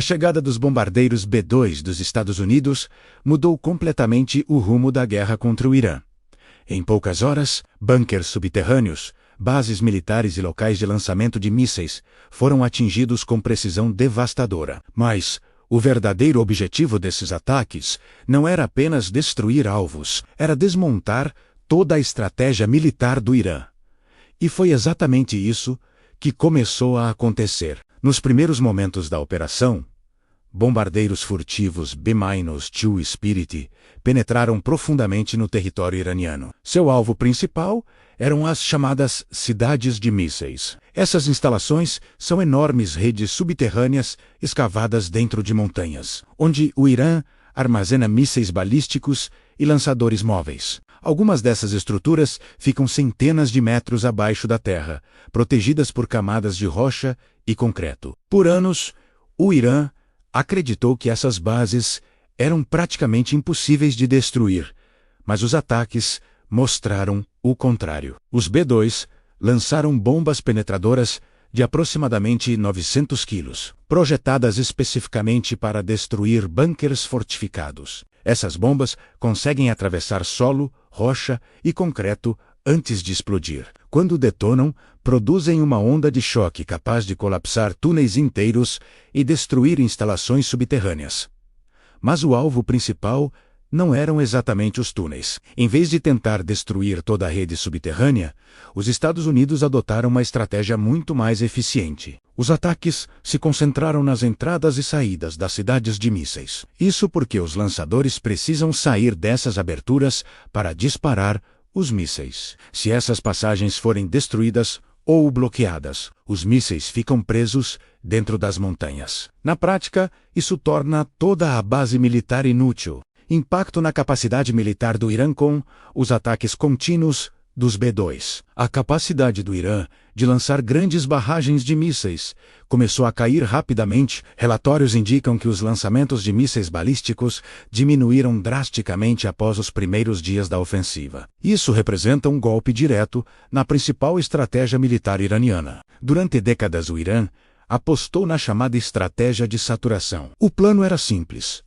A chegada dos bombardeiros B-2 dos Estados Unidos mudou completamente o rumo da guerra contra o Irã. Em poucas horas, bunkers subterrâneos, bases militares e locais de lançamento de mísseis foram atingidos com precisão devastadora. Mas o verdadeiro objetivo desses ataques não era apenas destruir alvos, era desmontar toda a estratégia militar do Irã. E foi exatamente isso que começou a acontecer. Nos primeiros momentos da operação, bombardeiros furtivos B-2 Spirit penetraram profundamente no território iraniano. Seu alvo principal eram as chamadas cidades de mísseis. Essas instalações são enormes redes subterrâneas escavadas dentro de montanhas, onde o Irã armazena mísseis balísticos e lançadores móveis. Algumas dessas estruturas ficam centenas de metros abaixo da terra, protegidas por camadas de rocha e concreto. Por anos, o Irã acreditou que essas bases eram praticamente impossíveis de destruir, mas os ataques mostraram o contrário. Os B-2 lançaram bombas penetradoras de aproximadamente 900 quilos, projetadas especificamente para destruir bunkers fortificados. Essas bombas conseguem atravessar solo, rocha e concreto antes de explodir. Quando detonam, produzem uma onda de choque capaz de colapsar túneis inteiros e destruir instalações subterrâneas. Mas o alvo principal não eram exatamente os túneis. Em vez de tentar destruir toda a rede subterrânea, os Estados Unidos adotaram uma estratégia muito mais eficiente. Os ataques se concentraram nas entradas e saídas das cidades de mísseis. Isso porque os lançadores precisam sair dessas aberturas para disparar os mísseis. Se essas passagens forem destruídas ou bloqueadas, os mísseis ficam presos dentro das montanhas. Na prática, isso torna toda a base militar inútil. Impacto na capacidade militar do Irã com os ataques contínuos dos B-2. A capacidade do Irã de lançar grandes barragens de mísseis começou a cair rapidamente. Relatórios indicam que os lançamentos de mísseis balísticos diminuíram drasticamente após os primeiros dias da ofensiva. Isso representa um golpe direto na principal estratégia militar iraniana. Durante décadas, o Irã apostou na chamada estratégia de saturação. O plano era simples: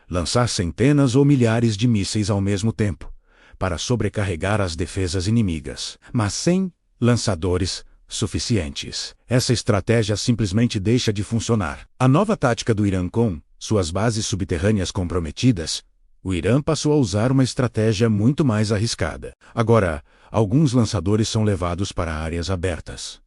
lançar centenas ou milhares de mísseis ao mesmo tempo, para sobrecarregar as defesas inimigas, mas sem lançadores suficientes. Essa estratégia simplesmente deixa de funcionar. A nova tática do Irã com suas bases subterrâneas comprometidas, o Irã passou a usar uma estratégia muito mais arriscada. Agora, alguns lançadores são levados para áreas abertas,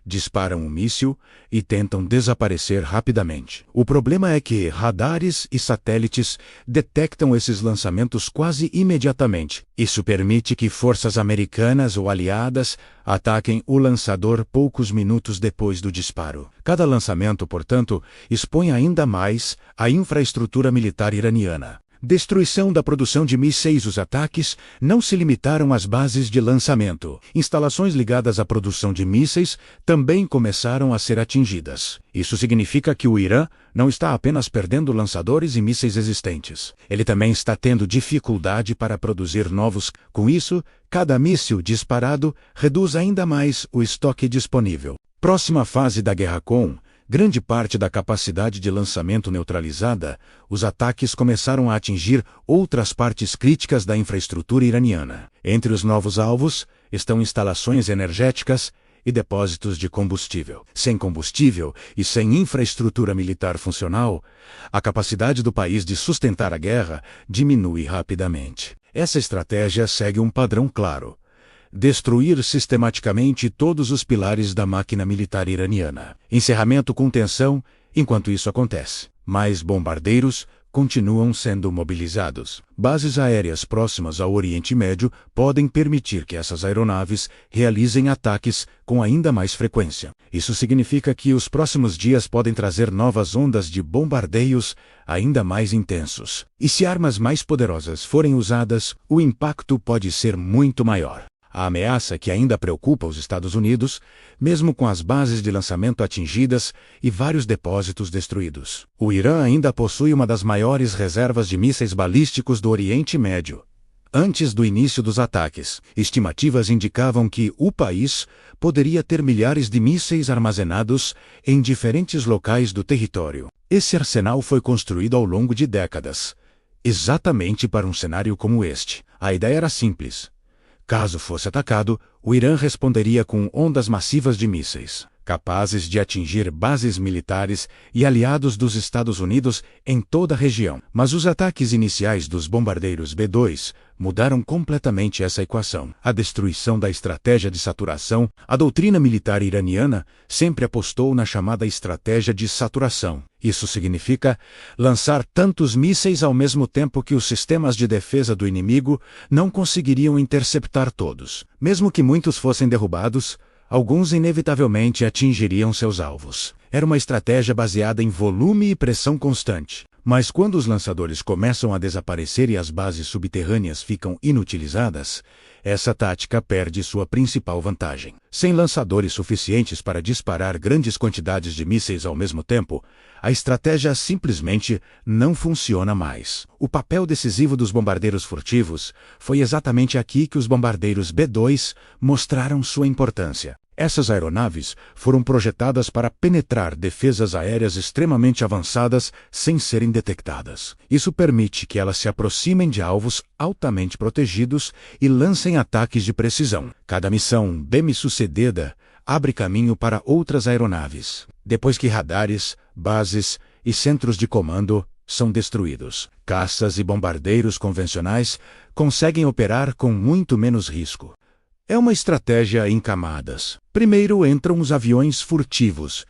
disparam um míssil e tentam desaparecer rapidamente. O problema é que radares e satélites detectam esses lançamentos quase imediatamente. Isso permite que forças americanas ou aliadas ataquem o lançador poucos minutos depois do disparo. Cada lançamento, portanto, expõe ainda mais a infraestrutura militar iraniana. Destruição da produção de mísseis. Os ataques não se limitaram às bases de lançamento. Instalações ligadas à produção de mísseis também começaram a ser atingidas. Isso significa que o Irã não está apenas perdendo lançadores e mísseis existentes. Ele também está tendo dificuldade para produzir novos. Com isso, cada míssil disparado reduz ainda mais o estoque disponível. Próxima fase da guerra com grande parte da capacidade de lançamento neutralizada, os ataques começaram a atingir outras partes críticas da infraestrutura iraniana. Entre os novos alvos estão instalações energéticas e depósitos de combustível. Sem combustível e sem infraestrutura militar funcional, a capacidade do país de sustentar a guerra diminui rapidamente. Essa estratégia segue um padrão claro: destruir sistematicamente todos os pilares da máquina militar iraniana. Encerramento com tensão. Enquanto isso acontece, mais bombardeiros continuam sendo mobilizados. Bases aéreas próximas ao Oriente Médio podem permitir que essas aeronaves realizem ataques com ainda mais frequência. Isso significa que os próximos dias podem trazer novas ondas de bombardeios ainda mais intensos. E se armas mais poderosas forem usadas, o impacto pode ser muito maior. A ameaça que ainda preocupa os Estados Unidos, mesmo com as bases de lançamento atingidas e vários depósitos destruídos. O Irã ainda possui uma das maiores reservas de mísseis balísticos do Oriente Médio. Antes do início dos ataques, estimativas indicavam que o país poderia ter milhares de mísseis armazenados em diferentes locais do território. Esse arsenal foi construído ao longo de décadas, exatamente para um cenário como este. A ideia era simples. Caso fosse atacado, o Irã responderia com ondas massivas de mísseis, capazes de atingir bases militares e aliados dos Estados Unidos em toda a região. Mas os ataques iniciais dos bombardeiros B-2 mudaram completamente essa equação. A destruição da estratégia de saturação. A doutrina militar iraniana sempre apostou na chamada estratégia de saturação. Isso significa lançar tantos mísseis ao mesmo tempo que os sistemas de defesa do inimigo não conseguiriam interceptar todos. Mesmo que muitos fossem derrubados, alguns inevitavelmente atingiriam seus alvos. Era uma estratégia baseada em volume e pressão constante. Mas quando os lançadores começam a desaparecer e as bases subterrâneas ficam inutilizadas, essa tática perde sua principal vantagem. Sem lançadores suficientes para disparar grandes quantidades de mísseis ao mesmo tempo, a estratégia simplesmente não funciona mais. O papel decisivo dos bombardeiros furtivos foi exatamente aqui que os bombardeiros B-2 mostraram sua importância. Essas aeronaves foram projetadas para penetrar defesas aéreas extremamente avançadas sem serem detectadas. Isso permite que elas se aproximem de alvos altamente protegidos e lancem ataques de precisão. Cada missão bem-sucedida abre caminho para outras aeronaves, depois que radares, bases e centros de comando são destruídos. Caças e bombardeiros convencionais conseguem operar com muito menos risco. É uma estratégia em camadas. Primeiro entram os aviões furtivos.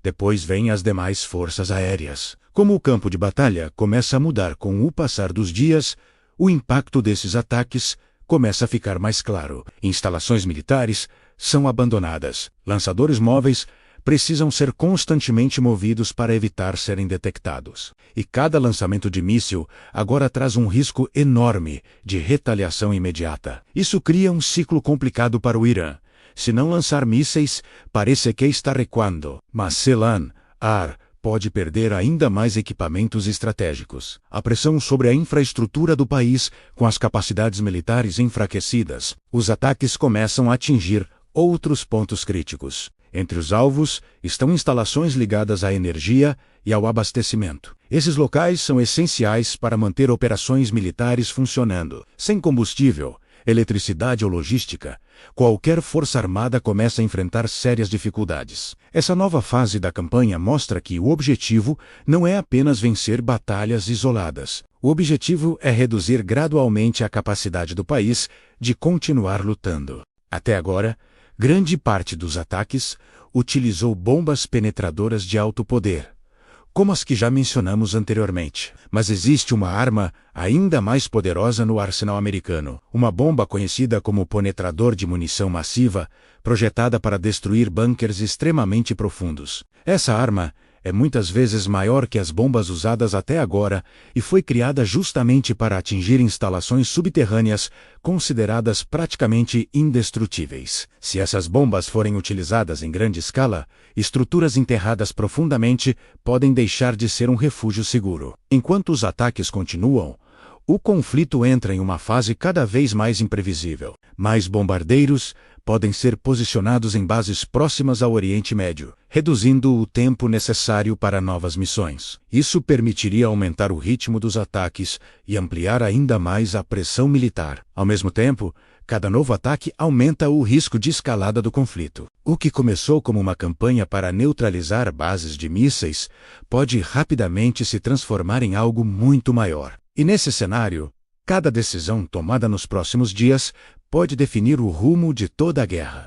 Depois vêm as demais forças aéreas. Como o campo de batalha começa a mudar com o passar dos dias, o impacto desses ataques começa a ficar mais claro. Instalações militares são abandonadas. Lançadores móveis precisam ser constantemente movidos para evitar serem detectados. E cada lançamento de míssil agora traz um risco enorme de retaliação imediata. Isso cria um ciclo complicado para o Irã. Se não lançar mísseis, parece que está recuando. Mas se lançar, pode perder ainda mais equipamentos estratégicos. A pressão sobre a infraestrutura do país, com as capacidades militares enfraquecidas, os ataques começam a atingir outros pontos críticos. Entre os alvos estão instalações ligadas à energia e ao abastecimento. Esses locais são essenciais para manter operações militares funcionando. Sem combustível, eletricidade ou logística, qualquer força armada começa a enfrentar sérias dificuldades. Essa nova fase da campanha mostra que o objetivo não é apenas vencer batalhas isoladas. O objetivo é reduzir gradualmente a capacidade do país de continuar lutando. Até agora, grande parte dos ataques utilizou bombas penetradoras de alto poder, como as que já mencionamos anteriormente. Mas existe uma arma ainda mais poderosa no arsenal americano, uma bomba conhecida como penetrador de munição massiva, projetada para destruir bunkers extremamente profundos. Essa arma é muitas vezes maior que as bombas usadas até agora e foi criada justamente para atingir instalações subterrâneas consideradas praticamente indestrutíveis. Se essas bombas forem utilizadas em grande escala, estruturas enterradas profundamente podem deixar de ser um refúgio seguro. Enquanto os ataques continuam, o conflito entra em uma fase cada vez mais imprevisível. Mais bombardeiros podem ser posicionados em bases próximas ao Oriente Médio, reduzindo o tempo necessário para novas missões. Isso permitiria aumentar o ritmo dos ataques e ampliar ainda mais a pressão militar. Ao mesmo tempo, cada novo ataque aumenta o risco de escalada do conflito. O que começou como uma campanha para neutralizar bases de mísseis pode rapidamente se transformar em algo muito maior. E nesse cenário, cada decisão tomada nos próximos dias pode definir o rumo de toda a guerra.